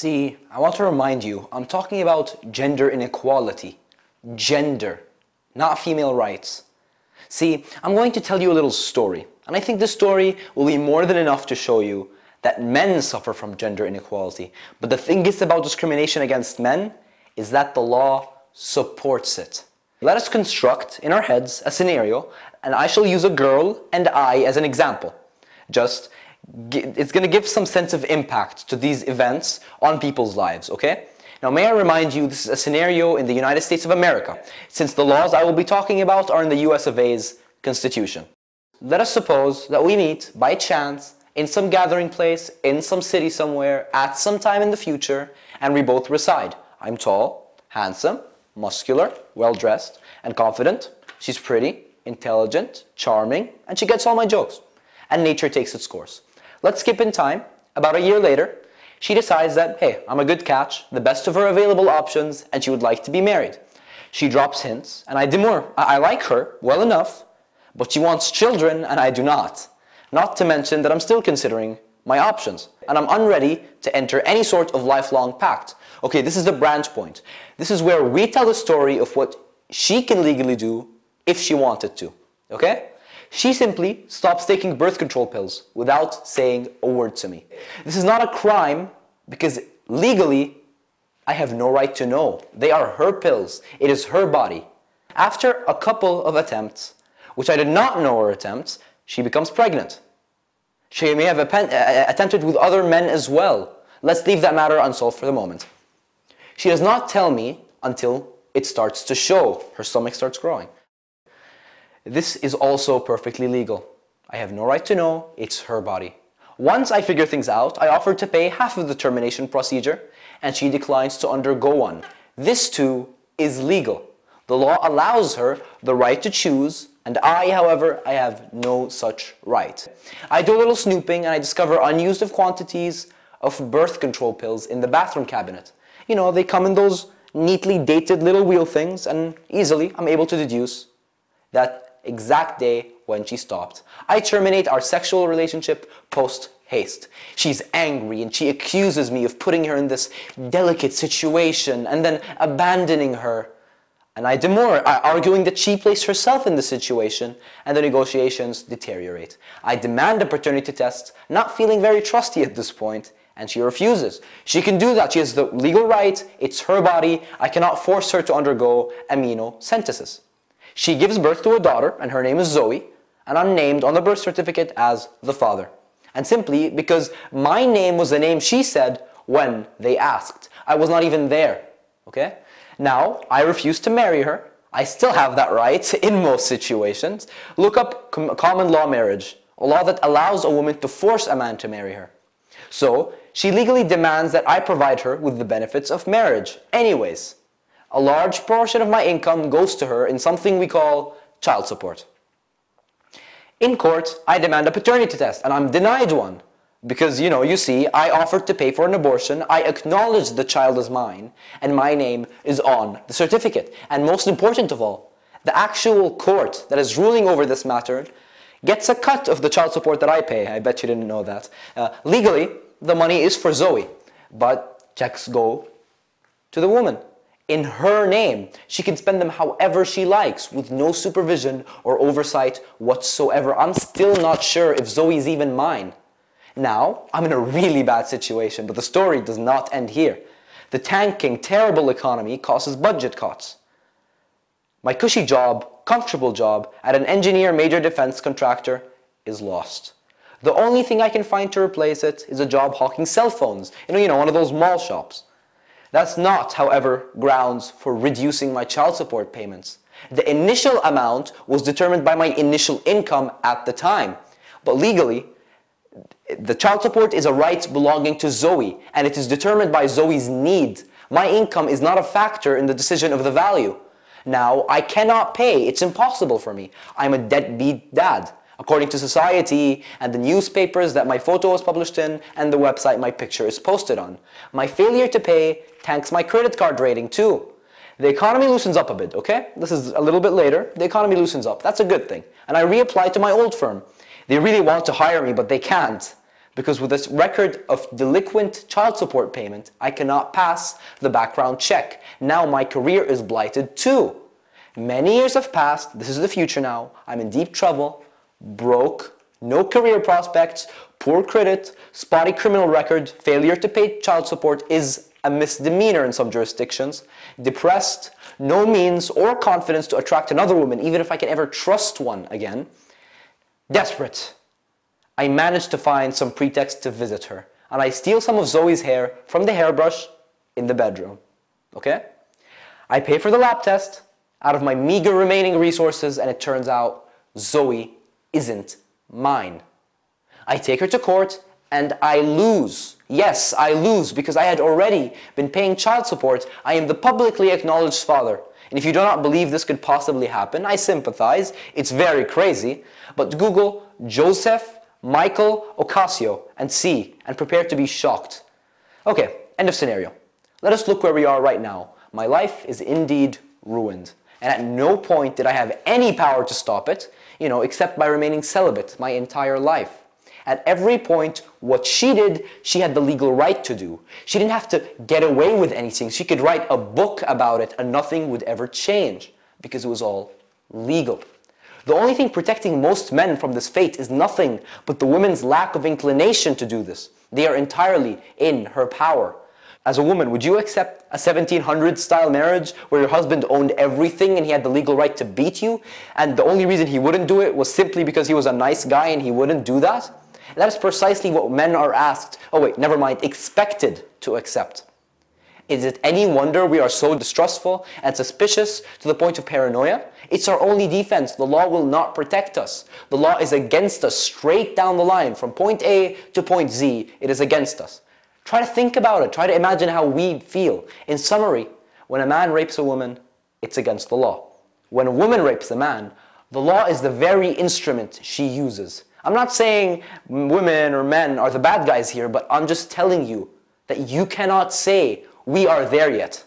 See, I want to remind you, I'm talking about gender inequality. Gender, not female rights. See, I'm going to tell you a little story, and I think this story will be more than enough to show you that men suffer from gender inequality. But the thing is about discrimination against men is that the law supports it. Let us construct in our heads a scenario, and I shall use a girl and I as an example. It's going to give some sense of impact to these events on people's lives, okay? Now, may I remind you, this is a scenario in the United States of America, since the laws I will be talking about are in the US of A's Constitution. Let us suppose that we meet by chance in some gathering place, in some city somewhere, at some time in the future, and we both reside. I'm tall, handsome, muscular, well-dressed, and confident. She's pretty, intelligent, charming, and she gets all my jokes. And nature takes its course. Let's skip in time. About a year later, she decides that, hey, I'm a good catch, the best of her available options, and she would like to be married. She drops hints, and I demur. I like her well enough, but she wants children, and I do not. Not to mention that I'm still considering my options, and I'm unready to enter any sort of lifelong pact. Okay, this is the branch point. This is where we tell the story of what she can legally do if she wanted to, okay? She simply stops taking birth control pills without saying a word to me. This is not a crime because legally, I have no right to know. They are her pills. It is her body. After a couple of attempts, which I did not know were attempts, she becomes pregnant. She may have attempted with other men as well. Let's leave that matter unsolved for the moment. She does not tell me until it starts to show. Her stomach starts growing. This is also perfectly legal. I have no right to know, it's her body. Once I figure things out, I offer to pay half of the termination procedure, and she declines to undergo one. This too is legal. The law allows her the right to choose, and however, I have no such right. I do a little snooping and I discover unused quantities of birth control pills in the bathroom cabinet. You know, they come in those neatly dated little wheel things, and easily I'm able to deduce that exact day when she stopped. I terminate our sexual relationship post-haste. She's angry and she accuses me of putting her in this delicate situation and then abandoning her. And I demur, arguing that she placed herself in the situation, and the negotiations deteriorate. I demand a paternity test, not feeling very trusty at this point, and she refuses. She can do that. She has the legal right. It's her body. I cannot force her to undergo amniocentesis. She gives birth to a daughter, and her name is Zoe, and I'm named on the birth certificate as the father. And simply because my name was the name she said when they asked. I was not even there, okay? Now, I refuse to marry her. I still have that right in most situations. Look up common law marriage, a law that allows a woman to force a man to marry her. So, she legally demands that I provide her with the benefits of marriage. Anyways, a large portion of my income goes to her in something we call child support. In court, I demand a paternity test, and I'm denied one. Because, you see, I offered to pay for an abortion, I acknowledge the child is mine, and my name is on the certificate. And most important of all, the actual court that is ruling over this matter gets a cut of the child support that I pay. I bet you didn't know that. Legally, the money is for Zoe, but checks go to the woman. In her name, she can spend them however she likes with no supervision or oversight whatsoever. I'm still not sure if Zoe's even mine. Now, I'm in a really bad situation, but the story does not end here. The tanking, terrible economy causes budget cuts. My cushy job, comfortable job at an engineer major defense contractor is lost. The only thing I can find to replace it is a job hawking cell phones, one of those mall shops. That's not, however, grounds for reducing my child support payments. The initial amount was determined by my initial income at the time. But legally, the child support is a right belonging to Zoe, and it is determined by Zoe's need. My income is not a factor in the decision of the value. Now, I cannot pay. It's impossible for me. I'm a deadbeat dad, according to society and the newspapers that my photo was published in and the website my picture is posted on. My failure to pay tanks my credit card rating too. The economy loosens up a bit, okay? This is a little bit later. The economy loosens up. That's a good thing. And I reapply to my old firm. They really want to hire me, but they can't. Because with this record of delinquent child support payment, I cannot pass the background check. Now my career is blighted too. Many years have passed, this is the future now, I'm in deep trouble, broke, no career prospects, poor credit, spotty criminal record, failure to pay child support is a misdemeanor in some jurisdictions, depressed, no means or confidence to attract another woman, even if I can ever trust one again, desperate. I managed to find some pretext to visit her, and I steal some of Zoe's hair from the hairbrush in the bedroom, okay? I pay for the lab test out of my meager remaining resources, and it turns out Zoe isn't mine. I take her to court, and I lose. Yes, I lose, because I had already been paying child support. I am the publicly acknowledged father. And if you do not believe this could possibly happen, I sympathize. It's very crazy. But Google Joseph Michael Ocasio and see, and prepare to be shocked. Okay, end of scenario. Let us look where we are right now. My life is indeed ruined. And at no point did I have any power to stop it, except by remaining celibate my entire life. At every point, what she did, she had the legal right to do. She didn't have to get away with anything. She could write a book about it and nothing would ever change because it was all legal. The only thing protecting most men from this fate is nothing but the woman's lack of inclination to do this. They are entirely in her power. As a woman, would you accept a 1700s style marriage where your husband owned everything and he had the legal right to beat you? And the only reason he wouldn't do it was simply because he was a nice guy and he wouldn't do that? And that is precisely what men are asked, expected to accept. Is it any wonder we are so distrustful and suspicious to the point of paranoia? It's our only defense. The law will not protect us. The law is against us straight down the line from point A to point Z. It is against us. Try to think about it. Try to imagine how we feel. In summary, when a man rapes a woman, it's against the law. When a woman rapes a man, the law is the very instrument she uses. I'm not saying women or men are the bad guys here, but I'm just telling you that you cannot say we are there yet.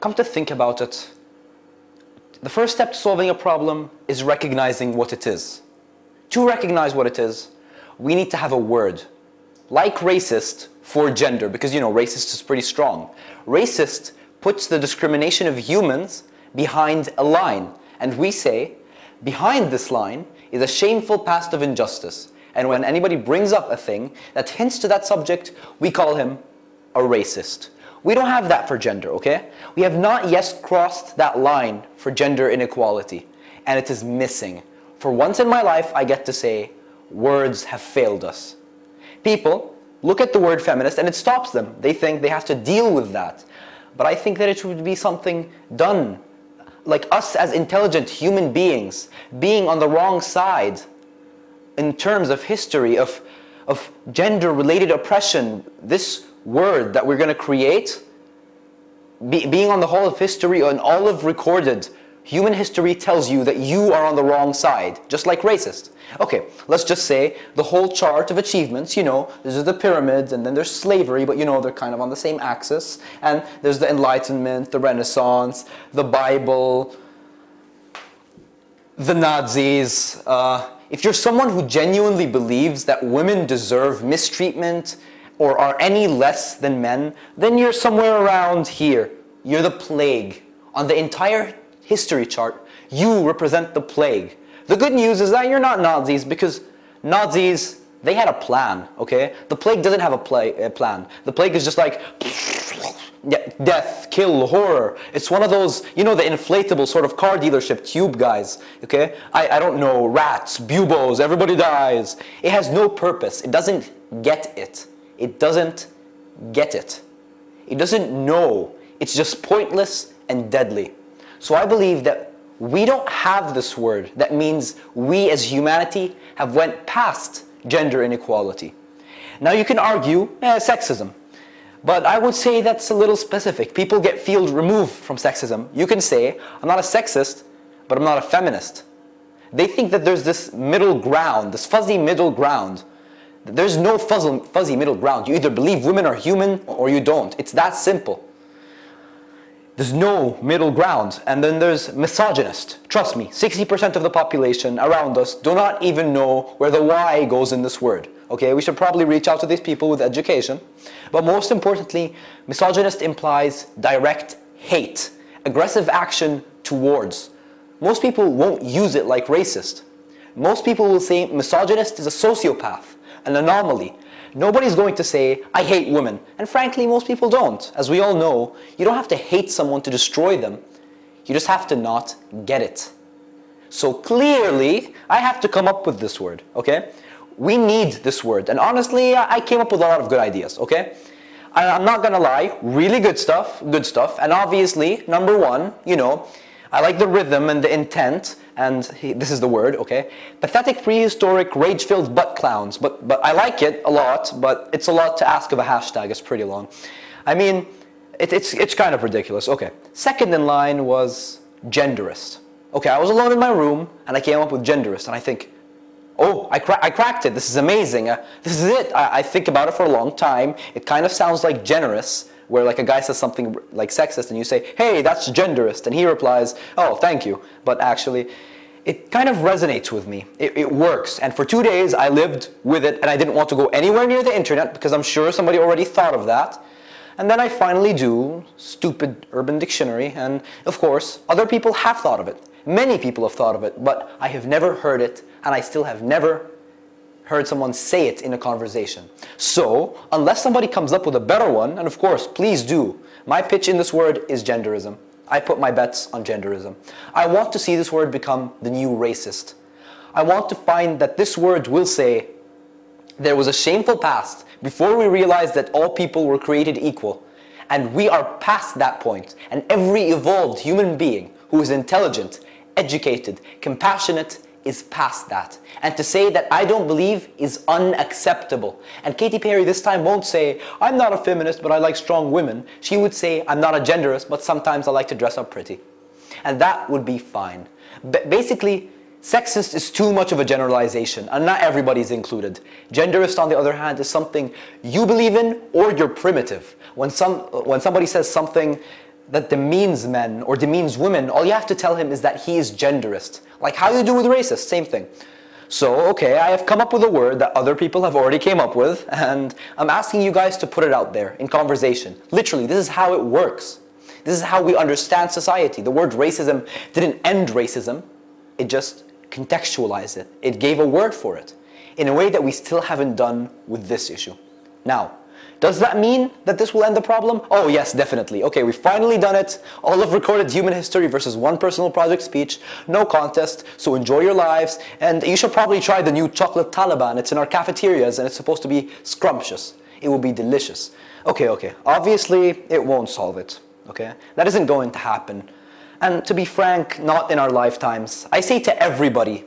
Come to think about it, the first step to solving a problem is recognizing what it is. To recognize what it is, we need to have a word. Like racist for gender, because racist is pretty strong. Racist puts the discrimination of humans behind a line. And we say, behind this line is a shameful past of injustice. And when anybody brings up a thing that hints to that subject, we call him a racist. We don't have that for gender, okay? We have not yet crossed that line for gender inequality. And it is missing. For once in my life, I get to say, words have failed us. People look at the word feminist and it stops them. They think they have to deal with that. But I think that it should be something done. Like us as intelligent human beings, being on the wrong side in terms of history, of gender-related oppression, this word that we're going to create, being on the whole of history and all of recorded human history tells you that you are on the wrong side, just like racist. Okay, let's just say the whole chart of achievements, this is the pyramids, and then there's slavery, but they're kind of on the same axis, and there's the Enlightenment, the Renaissance, the Bible, the Nazis. If you're someone who genuinely believes that women deserve mistreatment or are any less than men, then you're somewhere around here. You're the plague. On the entire history chart, you represent the plague. The good news is that you're not Nazis, because Nazis, they had a plan, okay? The plague doesn't have a plan. The plague is just like death, kill, horror. It's one of those, the inflatable sort of car dealership tube guys, okay? I don't know, rats, buboes, everybody dies. It has no purpose. It doesn't get it. It doesn't get it. It doesn't know. It's just pointless and deadly. So I believe that we don't have this word that means we as humanity have went past gender inequality. Now you can argue sexism, but I would say that's a little specific. People feel removed from sexism. You can say, I'm not a sexist, but I'm not a feminist. They think that there's this middle ground, this fuzzy middle ground. There's no fuzzy middle ground. You either believe women are human or you don't. It's that simple. There's no middle ground. And then there's misogynist. Trust me, 60% of the population around us do not even know where the Y goes in this word. Okay, we should probably reach out to these people with education. But most importantly, misogynist implies direct hate, aggressive action towards. Most people won't use it like racist. Most people will say misogynist is a sociopath, an anomaly. Nobody's going to say, I hate women. And frankly, most people don't. As we all know, you don't have to hate someone to destroy them. You just have to not get it. So clearly, I have to come up with this word, okay? We need this word. And honestly, I came up with a lot of good ideas, okay? I'm not gonna lie, really good stuff. And obviously, number one, you know, I like the rhythm and the intent, and this is the word, okay? Pathetic, prehistoric, rage-filled butt clowns. But I like it a lot, but it's a lot to ask of a hashtag. It's pretty long. I mean, it's kind of ridiculous. Okay. Second in line was genderist. Okay, I was alone in my room, and I came up with genderist, and I think, oh, I cracked it. This is amazing. This is it. I think about it for a long time. It kind of sounds like generous, where like a guy says something like sexist and you say, hey, that's genderist. And he replies, oh, thank you. But actually, it kind of resonates with me. It works. And for 2 days, I lived with it and I didn't want to go anywhere near the internet because I'm sure somebody already thought of that. And then I finally do, stupid Urban Dictionary. And of course, other people have thought of it. Many people have thought of it, but I have never heard it. And I still have never heard someone say it in a conversation. So, unless somebody comes up with a better one, and of course, please do, my pitch in this word is genderism. I put my bets on genderism. I want to see this word become the new racist. I want to find that this word will say, there was a shameful past before we realized that all people were created equal. And we are past that point. And every evolved human being who is intelligent, educated, compassionate, is past that. And to say that I don't believe is unacceptable. And Katy Perry this time won't say, I'm not a feminist, but I like strong women. She would say, I'm not a genderist, but sometimes I like to dress up pretty. And that would be fine. Basically, sexist is too much of a generalization, and not everybody's included. Genderist, on the other hand, is something you believe in or you're primitive. When somebody says something that demeans men or demeans women, all you have to tell him is that he is genderist. Like how you do with racist, same thing. So, okay, I have come up with a word that other people have already came up with, and I'm asking you guys to put it out there in conversation. Literally, this is how it works. This is how we understand society. The word racism didn't end racism, it just contextualized it. It gave a word for it in a way that we still haven't done with this issue. Now, does that mean that this will end the problem? Oh yes, definitely. Okay, we've finally done it. All of recorded human history versus one personal project speech. No contest, so enjoy your lives. And you should probably try the new chocolate Taliban. It's in our cafeterias and it's supposed to be scrumptious. It will be delicious. Okay. Obviously, it won't solve it. Okay? That isn't going to happen. And to be frank, not in our lifetimes. I say to everybody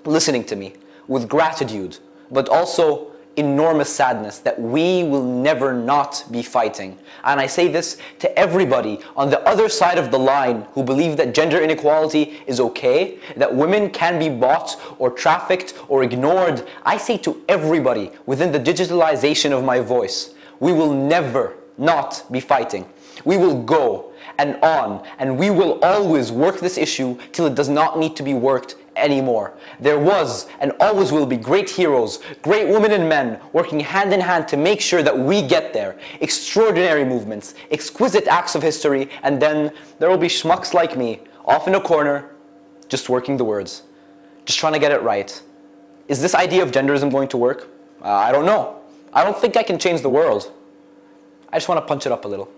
listening to me, with gratitude, but also enormous sadness, that we will never not be fighting. And I say this to everybody on the other side of the line who believe that gender inequality is okay, that women can be bought or trafficked or ignored. I say to everybody within the digitalization of my voice, we will never not be fighting. We will go and on, and we will always work this issue till it does not need to be worked anymore. There was and always will be great heroes, great women and men working hand in hand to make sure that we get there. Extraordinary movements, exquisite acts of history, and then there will be schmucks like me, off in a corner, just working the words, just trying to get it right. Is this idea of genderism going to work? I don't know. I don't think I can change the world. I just want to punch it up a little.